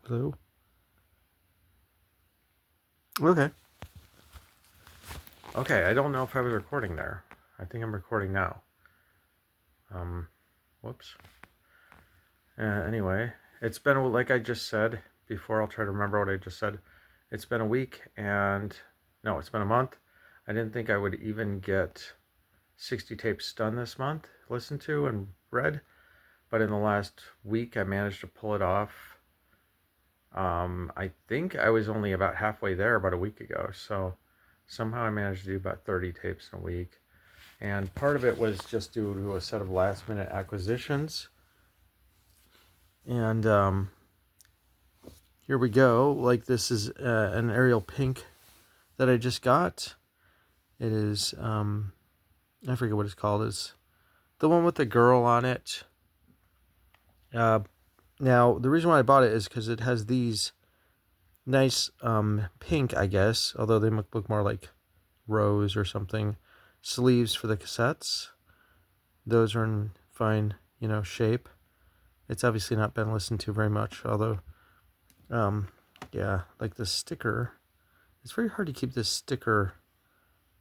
Hello? Okay. Okay, I don't know if I was recording there. I think I'm recording now. Whoops. Anyway, it's been, like I just said before, I'll try to remember what I just said. It's been a week and, no, it's been a month. I didn't think I would even get 60 tapes done this month, listened to and read. But in the last week, I managed to pull it off. I think I was only about halfway there about a week ago. So somehow I managed to do about 30 tapes in a week. And part of it was just due to a set of last minute acquisitions. And here we go. Like, this is an Ariel Pink that I just got. It is, I forget what it's called. It's the one with the girl on it. Now, the reason why I bought it is because it has these nice pink, I guess, although they look more like rose or something, sleeves for the cassettes. Those are in fine, shape. It's obviously not been listened to very much, although, yeah, like the sticker. It's very hard to keep this sticker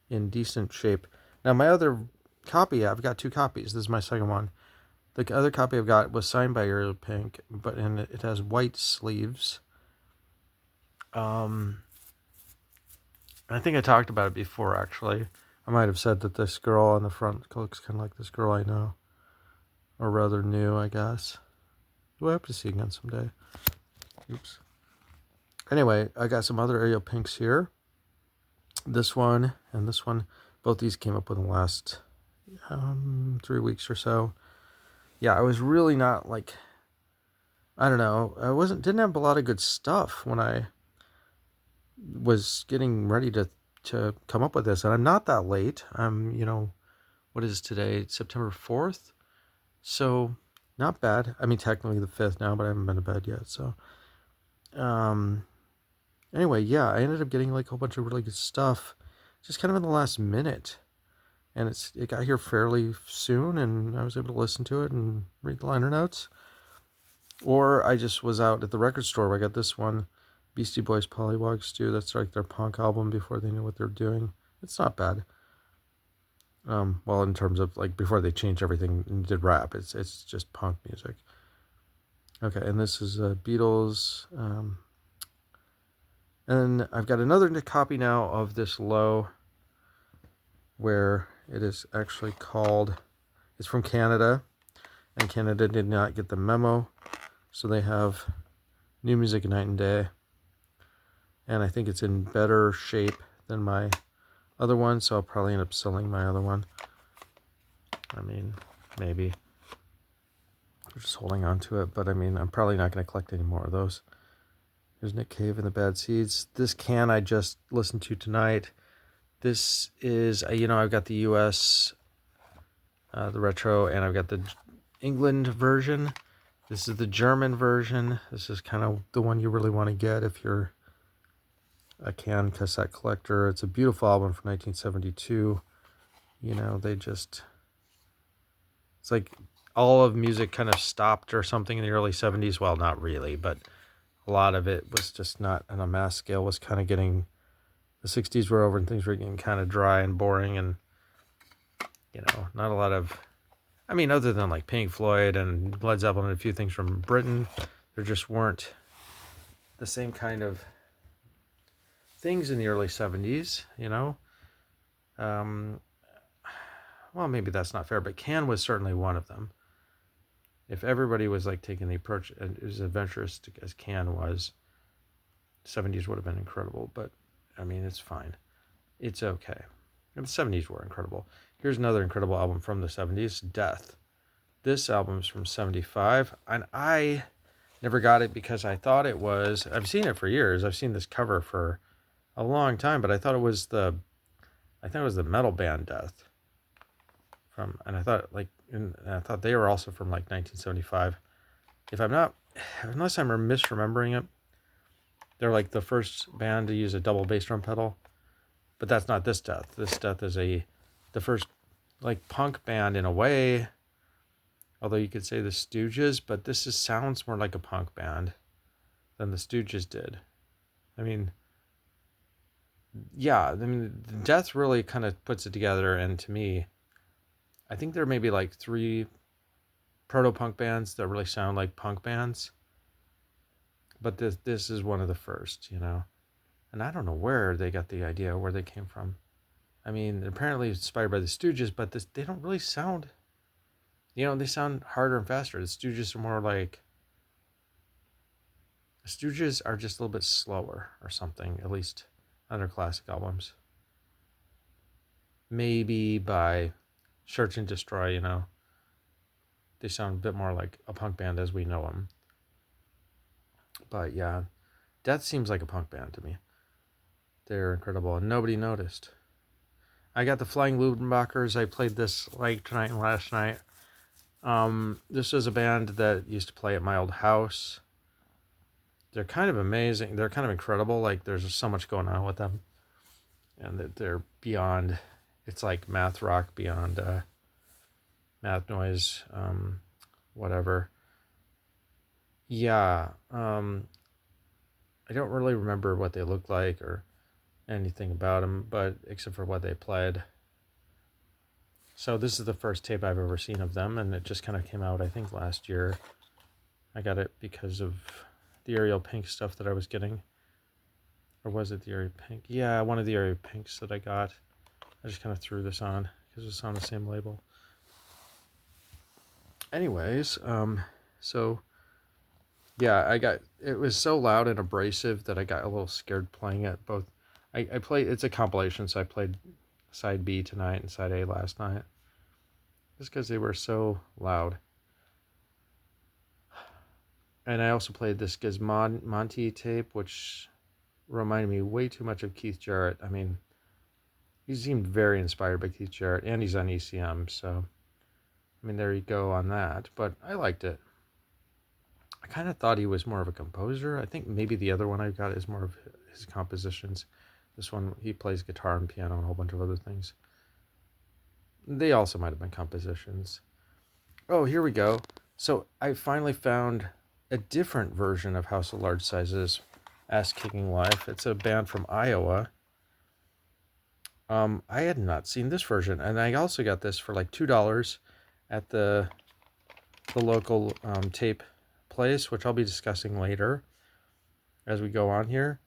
in decent shape. Now, my other copy, I've got 2 copies. This is my second one. The other copy I've got was signed by Ariel Pink, and it has white sleeves. I think I talked about it before, actually. I might have said that this girl on the front looks kind of like this girl I know. Or rather new, I guess. Who I hope to see again someday. Oops. Anyway, I got some other Ariel Pinks here. This one and this one. Both these came up within the last 3 weeks or so. Yeah, I was really not like, I don't know. Didn't have a lot of good stuff when I was getting ready to come up with this. And I'm not that late. I'm, what is today? It's September 4th. So not bad. I mean, technically the 5th now, but I haven't been to bed yet. So, anyway, yeah, I ended up getting like a whole bunch of really good stuff just kind of in the last minute. And it got here fairly soon, and I was able to listen to it and read the liner notes. Or I just was out at the record store where I got this one, Beastie Boys Pollywog Stew. That's like their punk album before they knew what they're doing. It's not bad. Well, in terms of like before they changed everything and did rap, it's just punk music. Okay, and this is Beatles. And I've got another copy now of this low, where it is actually called, it's from Canada, and Canada did not get the memo, so they have New Music Night and Day, and I think it's in better shape than my other one, so I'll probably end up selling my other one. I mean, maybe. I'm just holding on to it, but I mean, I'm probably not going to collect any more of those. There's Nick Cave and the Bad Seeds. This can I just listened to tonight. This is, I've got the US, the retro, and I've got the England version. This is the German version. This is kind of the one you really want to get if you're a can cassette collector. It's a beautiful album from 1972. It's like all of music kind of stopped or something in the early 70s. Well, not really, but a lot of it was just not on a mass scale, was kind of getting... The 60s were over and things were getting kind of dry and boring, and, not a lot of, other than like Pink Floyd and Led Zeppelin and a few things from Britain, there just weren't the same kind of things in the early 70s, Well, maybe that's not fair, but Can was certainly one of them. If everybody was like taking the approach as adventurous as Can was, 70s would have been incredible, but it's fine. It's okay. And the 70s were incredible. Here's another incredible album from the 70s, Death. This album's from 75, and I never got it because I thought it was... I've seen it for years. I've seen this cover for a long time, but I thought it was the metal band Death. And I thought they were also from like 1975. Unless I'm misremembering it, they're like the first band to use a double bass drum pedal, but that's not this Death. This Death is the first like punk band in a way, although you could say the Stooges, but this sounds more like a punk band. than the Stooges did. I mean, yeah, I mean, Death really kind of puts it together, and to me, I think there may be like 3 proto-punk bands that really sound like punk bands, but this is one of the first, you know. And I don't know where they got the idea, where they came from. I mean, apparently inspired by the Stooges, but they don't really sound, you know, they sound harder and faster. The Stooges are more like, the Stooges are just a little bit slower or something, at least on their classic albums. Maybe by Search and Destroy, you know, they sound a bit more like a punk band as we know them. But yeah, Death seems like a punk band to me. They're incredible, and nobody noticed. I got the Flying Ludenbachers. I played this like tonight and last night. This was a band that used to play at my old house. They're kind of amazing. They're kind of incredible. Like, there's just so much going on with them. And they're beyond, it's like math rock beyond math noise, whatever. Yeah, I don't really remember what they look like or anything about them, but except for what they played. So this is the first tape I've ever seen of them, and it just kind of came out, I think, last year. I got it because of the Ariel Pink stuff that I was getting. Or was it the Ariel Pink? Yeah, one of the Ariel Pinks that I got. I just kind of threw this on because it's on the same label. Anyways, so yeah, it was so loud and abrasive that I got a little scared playing it. Both, I played, it's a compilation, so I played side B tonight and side A last night, just because they were so loud. And I also played this Gizmonti tape, which reminded me way too much of Keith Jarrett. I mean, he seemed very inspired by Keith Jarrett, and he's on ECM, so I mean, there you go on that. But I liked it. I kind of thought he was more of a composer. I think maybe the other one I got is more of his compositions. This one, he plays guitar and piano and a whole bunch of other things. They also might have been compositions. Oh, here we go. So I finally found a different version of House of Large Sizes, Ass Kicking Life. It's a band from Iowa. I had not seen this version, and I also got this for like $2 at the local tape place, which I'll be discussing later as we go on here.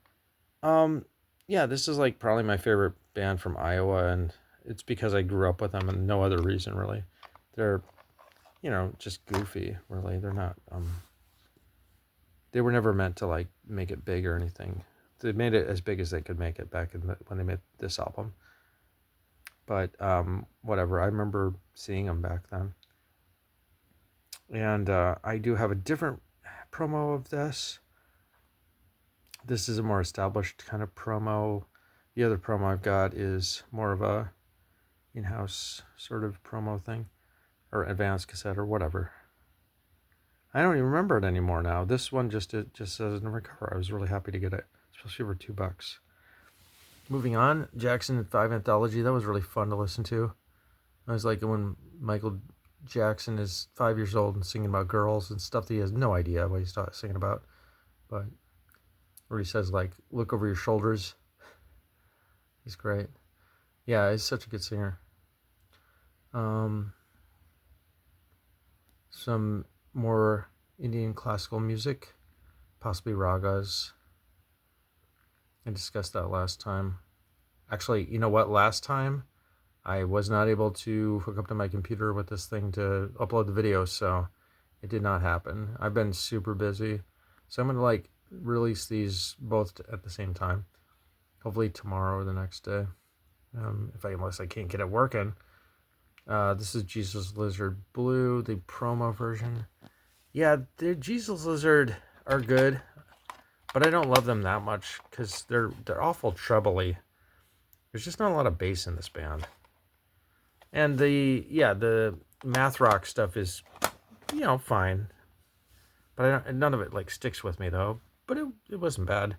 Yeah, this is like probably my favorite band from Iowa, and it's because I grew up with them and no other reason really. They're, you know, just goofy, really. They're not, they were never meant to like make it big or anything. They made it as big as they could make it back when they made this album. But whatever, I remember seeing them back then. And I do have a different promo of this. This is a more established kind of promo. The other promo I've got is more of a in-house sort of promo thing, or advanced cassette or whatever. I don't even remember it anymore now. This one just says in the cover. I was really happy to get it, especially for $2. Moving on, Jackson 5 Anthology. That was really fun to listen to. I was like when Michael Jackson is 5 years old and singing about girls and stuff that he has no idea what he's singing about, but where he says like, look over your shoulders. He's great. Yeah, he's such a good singer. Some more Indian classical music, possibly ragas. I discussed that last time. Actually, you know what? Last time I was not able to hook up to my computer with this thing to upload the video, so it did not happen. I've been super busy, so I'm going to like release these both at the same time. Hopefully tomorrow or the next day, unless I can't get it working. This is Jesus Lizard Blue, the promo version. Yeah, the Jesus Lizard are good, but I don't love them that much because they're awful trebly. There's just not a lot of bass in this band. And the math rock stuff is, you know, fine. But none of it like sticks with me though. But it wasn't bad.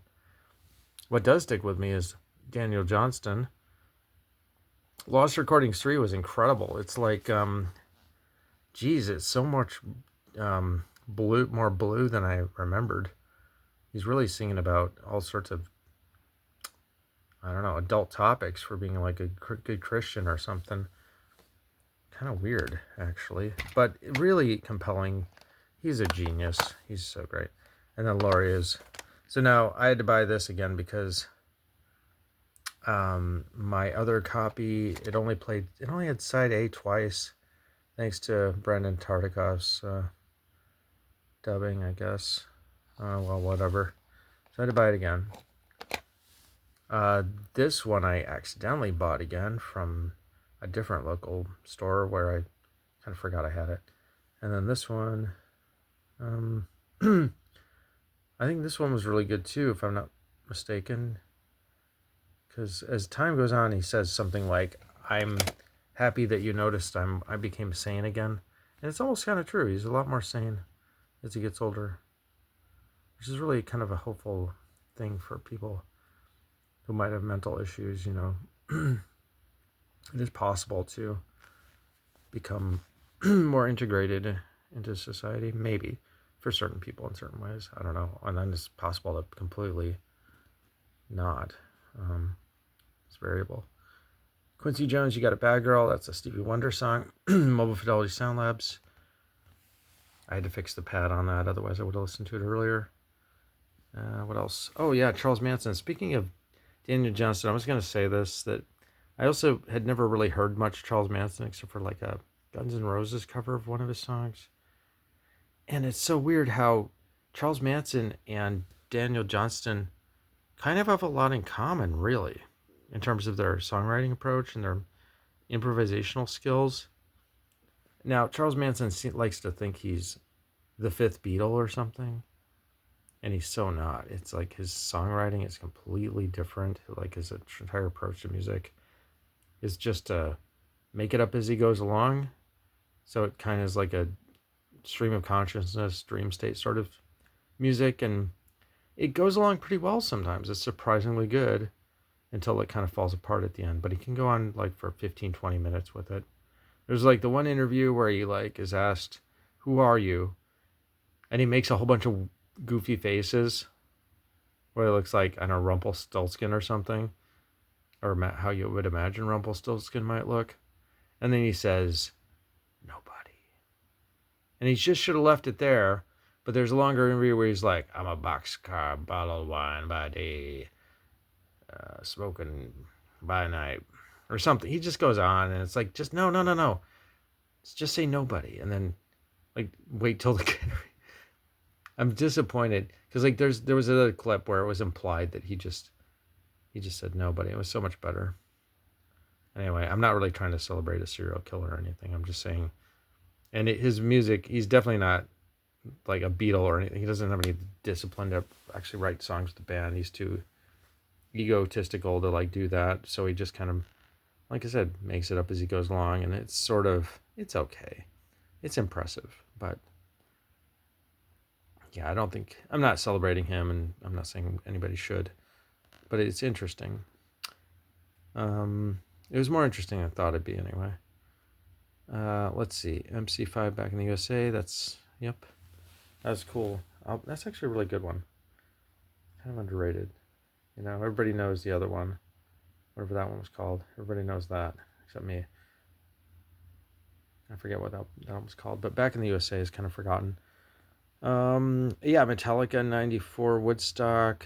What does stick with me is Daniel Johnston. Lost Recordings 3 was incredible. It's like, geez, it's so much more blue than I remembered. he's really singing about all sorts of, I don't know, adult topics for being like a good Christian or something. Kind of weird, actually, but really compelling. He's a genius. He's so great. And then Laurie is. So now I had to buy this again because my other copy, it only had side A twice, thanks to Brendan Tartikoff's dubbing, I guess. Well, whatever. So I had to buy it again. This one I accidentally bought again from a different local store where I kind of forgot I had it. And then this one, I think this one was really good too, if I'm not mistaken. Because as time goes on, he says something like, "I'm happy that you noticed I became sane again." And it's almost kind of true. He's a lot more sane as he gets older, which is really kind of a hopeful thing for people who might have mental issues, you know. It is possible to become more integrated into society, maybe, for certain people in certain ways. I don't know. And then it's possible to completely not. It's variable. Quincy Jones, You Got a Bad Girl. That's a Stevie Wonder song. Mobile Fidelity Sound Labs. I had to fix the pad on that, otherwise I would have listened to it earlier. What else? Oh yeah, Charles Manson. Speaking of Daniel Johnston, I was going to say this, that I also had never really heard much Charles Manson except for like a Guns N' Roses cover of one of his songs. And it's so weird how Charles Manson and Daniel Johnston kind of have a lot in common, really, in terms of their songwriting approach and their improvisational skills. Now, Charles Manson likes to think he's the fifth Beatle or something, and he's so not. It's like his songwriting is completely different. Like his entire approach to music is just to make it up as he goes along. So it kind of is like a stream of consciousness, dream state sort of music, and it goes along pretty well sometimes. It's surprisingly good until it kind of falls apart at the end. But he can go on like for 15, 20 minutes with it. There's like the one interview where he like is asked, "Who are you?" And he makes a whole bunch of goofy faces where it looks like, I don't know, Rumpelstiltskin or something, or how you would imagine Rumpelstiltskin might look. And then he says, "Nobody." And he just should have left it there. But there's a longer interview where he's like, "I'm a boxcar, bottle of wine by day, smoking by night," or something. He just goes on, and it's like, just no. Just say nobody, and then like wait till the. I'm disappointed because like there was another clip where it was implied that he just said nobody. It was so much better. Anyway, I'm not really trying to celebrate a serial killer or anything. I'm just saying, and his music, he's definitely not like a Beatle or anything. He doesn't have any discipline to actually write songs with the band. He's too egotistical to like do that. So he just kind of, like I said, makes it up as he goes along, and it's okay. It's impressive, but yeah, I'm not celebrating him, and I'm not saying anybody should, but it's interesting. It was more interesting than I thought it'd be anyway. Let's see, MC5 Back in the USA. Yep. That's cool. That's actually a really good one. Kind of underrated. You know, everybody knows the other one. Whatever that one was called. Everybody knows that, except me. I forget what that one was called. But Back in the USA is kind of forgotten. Yeah, Metallica 94, Woodstock.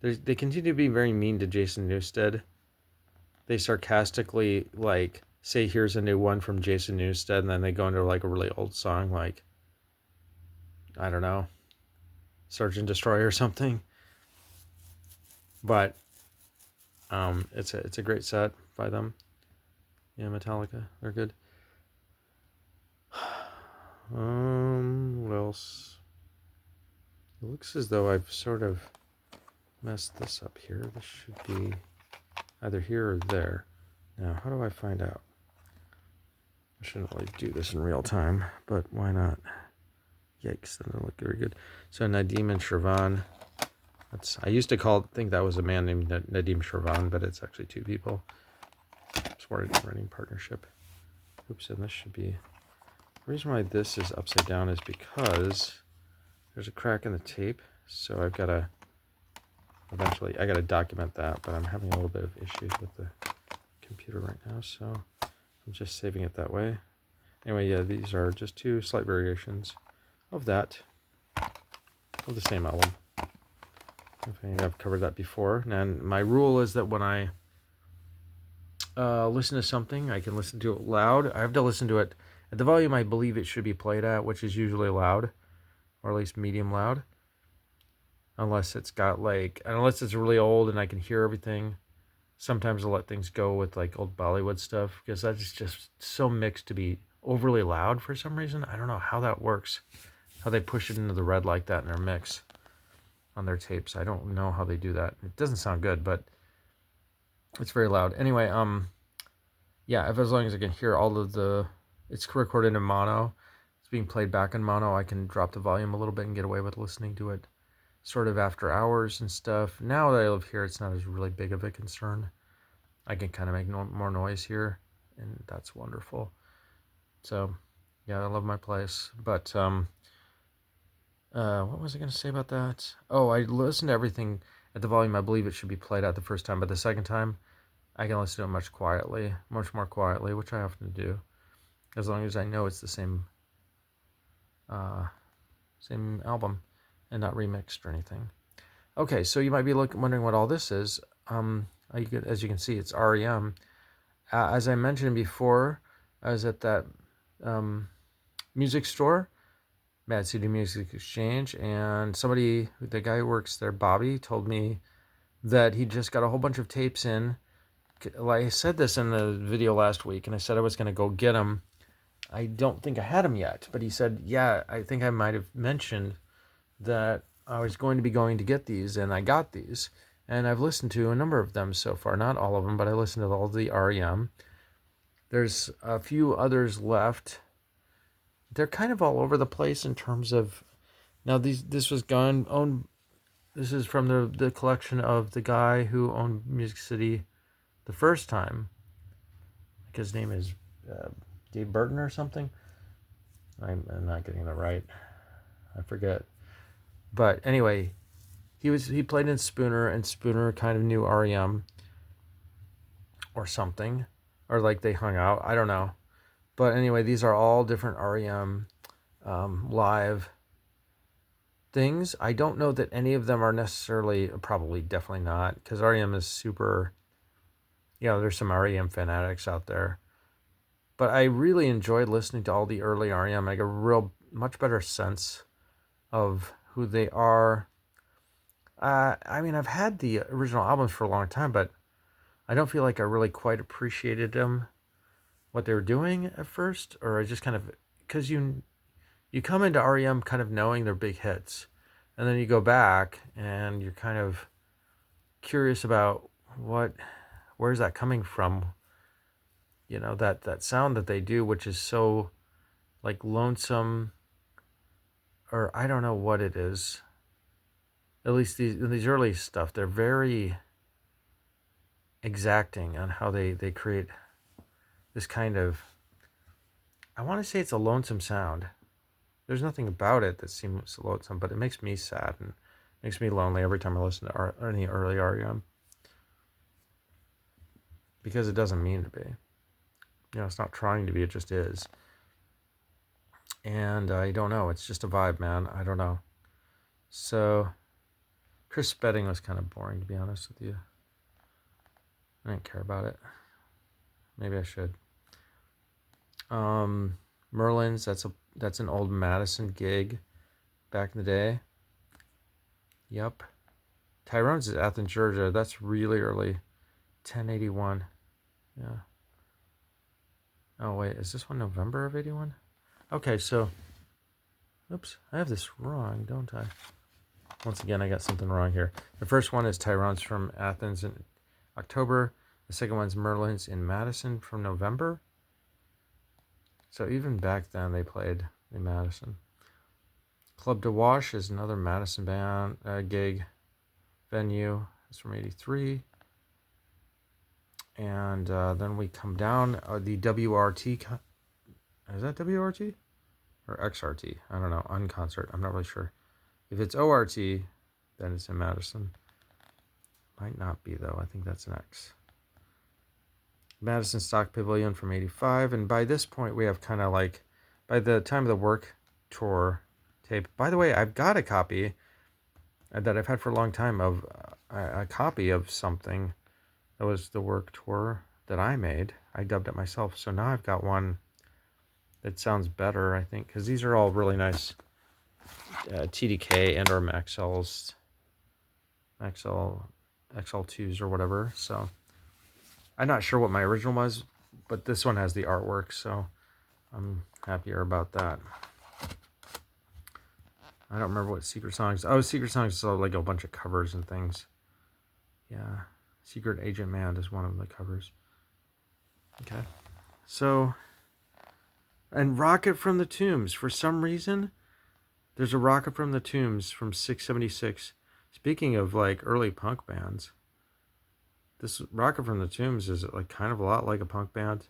They continue to be very mean to Jason Newsted. They sarcastically, like, say, "Here's a new one from Jason Newsted," and then they go into, like, a really old song, like, I don't know, Search and Destroy or something. But it's a great set by them. Yeah, Metallica, they're good. What else? It looks as though I've sort of messed this up here. This should be either here or there. Now, how do I find out? I shouldn't really do this in real time, but why not? Yikes, that doesn't look very good. So Nadim and Shirvan. I used to think that was a man named Nadim Shirvan, but it's actually two people. It's a running partnership. Oops, and this should be... The reason why this is upside down is because there's a crack in the tape. So I've got to, eventually, I got to document that, but I'm having a little bit of issues with the computer right now, so I'm just saving it that way. Anyway, yeah, these are just two slight variations of that, of the same album. I think I've covered that before. And my rule is that when I listen to something, I can listen to it loud. I have to listen to it at the volume I believe it should be played at, which is usually loud, or at least medium loud. Unless it's got like, unless it's really old and I can hear everything. Sometimes I'll let things go with like old Bollywood stuff, because that's just so mixed to be overly loud for some reason. I don't know how that works, how they push it into the red like that in their mix on their tapes. I don't know how they do that. It doesn't sound good, but it's very loud. Anyway, yeah, if as long as I can hear all of the, it's recorded in mono, it's being played back in mono, I can drop the volume a little bit and get away with listening to it sort of after hours and stuff. Now that I live here, it's not as really big of a concern. I can kind of make more noise here, and that's wonderful. So, yeah, I love my place. But, what was I going to say about that? Oh, I listen to everything at the volume I believe it should be played at the first time, but the second time, I can listen to it much more quietly, which I often do, as long as I know it's the same album and not remixed or anything. Okay, so you might be wondering what all this is. As you can see, it's REM. As I mentioned before, I was at that music store, Mad City Music Exchange, and the guy who works there, Bobby, told me that he just got a whole bunch of tapes in. Like I said this in the video last week, and I said I was going to go get them. I don't think I had them yet, but he said, yeah, I think I might have mentioned that I was going to get these, and I got these. And I've listened to a number of them so far. Not all of them, but I listened to all the REM. There's a few others left. They're kind of all over the place in terms of... Now, this is from the collection of the guy who owned Music City the first time. I think his name is Dave Burton or something. I'm not getting that right. I forget. But anyway, he played in Spooner, and Spooner kind of knew REM or something, or like they hung out. I don't know. But anyway, these are all different REM live things. I don't know that any of them are necessarily, probably definitely not, because REM is super, there's some REM fanatics out there. But I really enjoyed listening to all the early REM. I got a much better sense of who they are. I mean, I've had the original albums for a long time, but I don't feel like I really quite appreciated them, what they were doing at first, or I just kind of, because you come into REM kind of knowing their big hits, and then you go back and you're kind of curious about where's that coming from, that sound that they do, which is so like lonesome, or I don't know what it is. At least these early stuff, they're very exacting on how they create this kind of, I want to say it's a lonesome sound. There's nothing about it that seems lonesome, but it makes me sad and makes me lonely every time I listen to any early REM. Because it doesn't mean to be. It's not trying to be, it just is. And I don't know, it's just a vibe, man. I don't know. So... Chris Spedding was kind of boring, to be honest with you. I didn't care about it. Maybe I should. Merlyn's, that's an old Madison gig back in the day. Yep. Tyrone's is Athens, Georgia. That's really early. 1081. Yeah. Oh, wait. Is this one November of 81? Okay, so... Oops. I have this wrong, don't I? Once again, I got something wrong here. The first one is Tyrone's from Athens in October. The second one's Merlyn's in Madison from November. So even back then, they played in Madison. Club de Wash is another Madison band gig venue. It's from 83. And then we come down. The WRT. Is that WRT? Or XRT? I don't know. Un-Concert. I'm not really sure. If it's ORT, Then it's in Madison. Might not be, though. I think that's an X. Madison stock Pavilion from 85. And by this point, we have kind of like, by the time of the Worktour tape. By the way, I've got a copy that I've had for a long time of a copy of something that was the Worktour that I made. I dubbed it myself. So now I've got one that sounds better, I think, because these are all really nice TDK and or MFSLs, XL2s or whatever. So I'm not sure what my original was, but this one has the artwork, so I'm happier about that. I don't remember what Secret Songs. Oh, Secret Songs is like a bunch of covers and things. Yeah, Secret Agent Man is one of the covers. Okay, so, and Rocket from the Tombs. For some reason, there's a Rocket from the Tombs from 676. Speaking of like early punk bands, this Rocket from the Tombs is like kind of a lot like a punk band,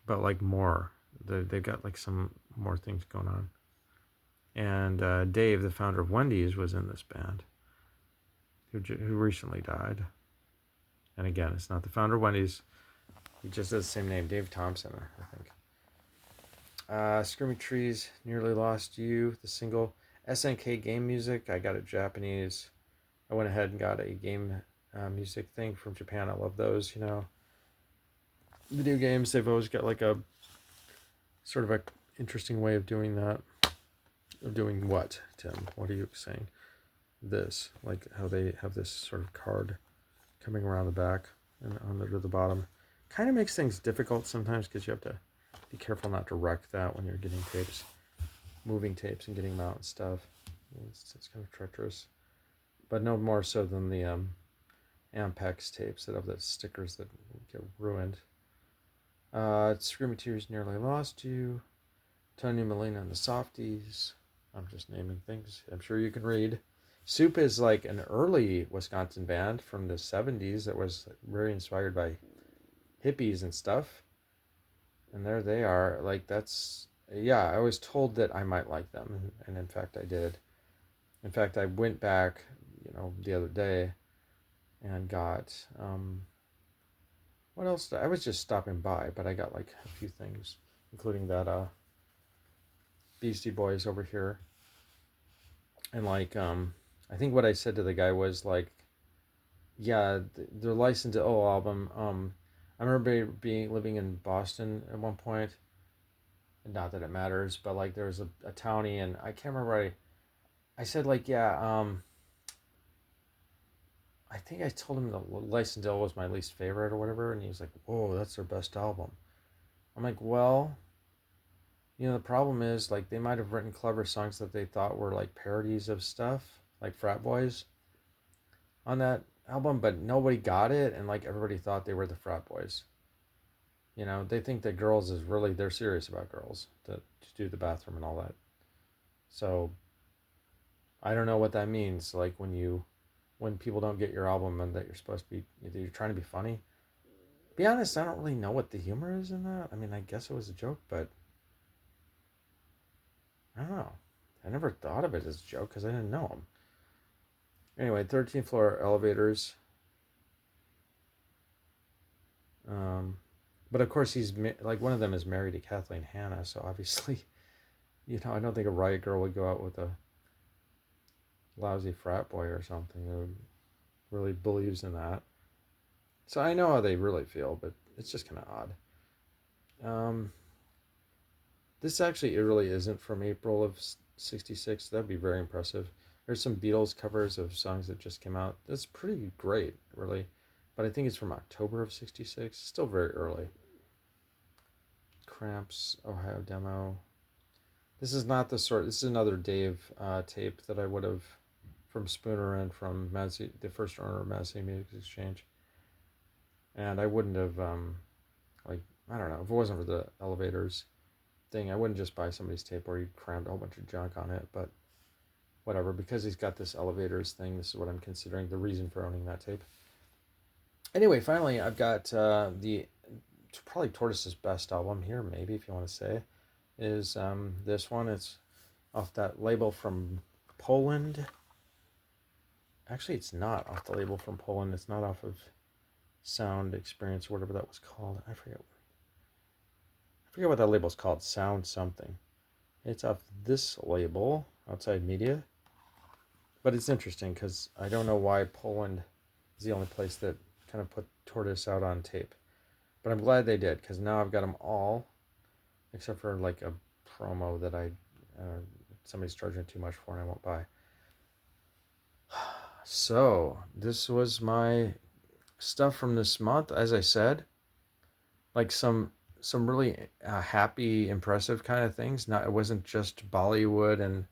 but like more. They've got like some more things going on. And Dave, the founder of Wendy's, was in this band, who recently died. And again, it's not the founder of Wendy's. He just has the same name, Dave Thompson, I think. Screaming Trees, Nearly Lost You, the single. SNK Game Music, I got it Japanese. I went ahead and got a game music thing from Japan. I love those, you know. Video games, they've always got like a sort of a interesting way of doing that. Of doing what, Tim? What are you saying? This, like how they have this sort of card coming around the back and on the bottom. Kind of makes things difficult sometimes because you have to be careful not to wreck that when you're getting tapes, moving tapes and getting them out and stuff. It's kind of treacherous, but no more so than the Ampex tapes that have the stickers that get ruined. Screaming Tears, Nearly Lost You, Tony Molina and the Softies. I'm just naming things I'm sure you can read. Soup is like an early Wisconsin band from the 70s that was very inspired by hippies and stuff. And there they are. Like that's, yeah, I was told that I might like them. And in fact, I did. In fact, I went back, you know, the other day and got, what else? I was just stopping by, but I got like a few things, including that, Beastie Boys over here. And like I think what I said to the guy was like, yeah, their License to Ill album, I remember living in Boston at one point, not that it matters, but like there was a townie, and I can't remember, I said like, yeah, I think I told him the License to Ill was my least favorite or whatever, and he was like, whoa, that's their best album. I'm like, well, you know, the problem is, like, they might have written clever songs that they thought were, like, parodies of stuff, like Frat Boys, on that album, but nobody got it, and, like, everybody thought they were the Frat Boys. You know, they think that girls is really, they're serious about girls, to do the bathroom and all that. So, I don't know what that means, like, when people don't get your album and that you're supposed to be, you're trying to be funny. To be honest, I don't really know what the humor is in that. I mean, I guess it was a joke, but I don't know. I never thought of it as a joke because I didn't know him. Anyway, 13th Floor Elevators. But of course, he's like, one of them is married to Kathleen Hanna, so obviously, you know, I don't think a riot girl would go out with a lousy frat boy or something who really believes in that. So I know how they really feel, but it's just kind of odd. This actually, it really isn't from April of 66. That'd be very impressive. There's some Beatles covers of songs that just came out. That's pretty great, really. But I think it's from October of 66. Still very early. Cramps, Ohio Demo. This is not the sort, this is another Dave tape that I would have, from Spooner and from the first owner of Madison Music Exchange. And I wouldn't have, like, I don't know, if it wasn't for the Elevators thing, I wouldn't just buy somebody's tape where he crammed a whole bunch of junk on it, but whatever, because he's got this Elevators thing, this is what I'm considering the reason for owning that tape. Anyway, finally, I've got the probably Tortoise's best album here, maybe, if you want to say, is this one. It's off that label from Poland. Actually, it's not off the label from Poland. It's not off of Sound Experience or whatever that was called. I forget what that label's called. Sound something. It's off this label, Outside Media. But it's interesting because I don't know why Poland is the only place that kind of put Tortoise out on tape. But I'm glad they did, because now I've got them all, except for like a promo that somebody's charging too much for and I won't buy. So this was my stuff from this month. As I said, like some really happy, impressive kind of things. Not, it wasn't just Bollywood and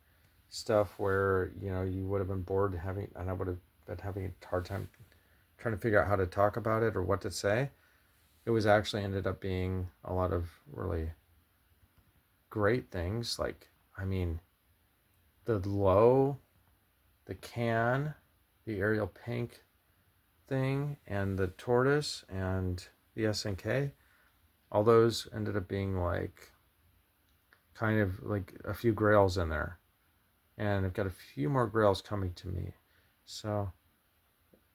stuff where, you know, you would have been bored having, and I would have been having a hard time trying to figure out how to talk about it or what to say. It was actually ended up being a lot of really great things. Like, I mean, the low, the can, the Ariel pink thing, and the tortoise and the SNK, all those ended up being like kind of like a few grails in there. And I've got a few more grails coming to me. So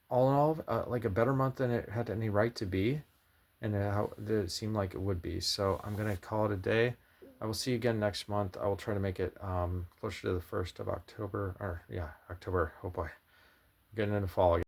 all in all, like a better month than it had any right to be, and how it seemed like it would be. So I'm going to call it a day. I will see you again next month. I will try to make it closer to the 1st of October. Or, yeah, October. Oh boy. Getting into fall again.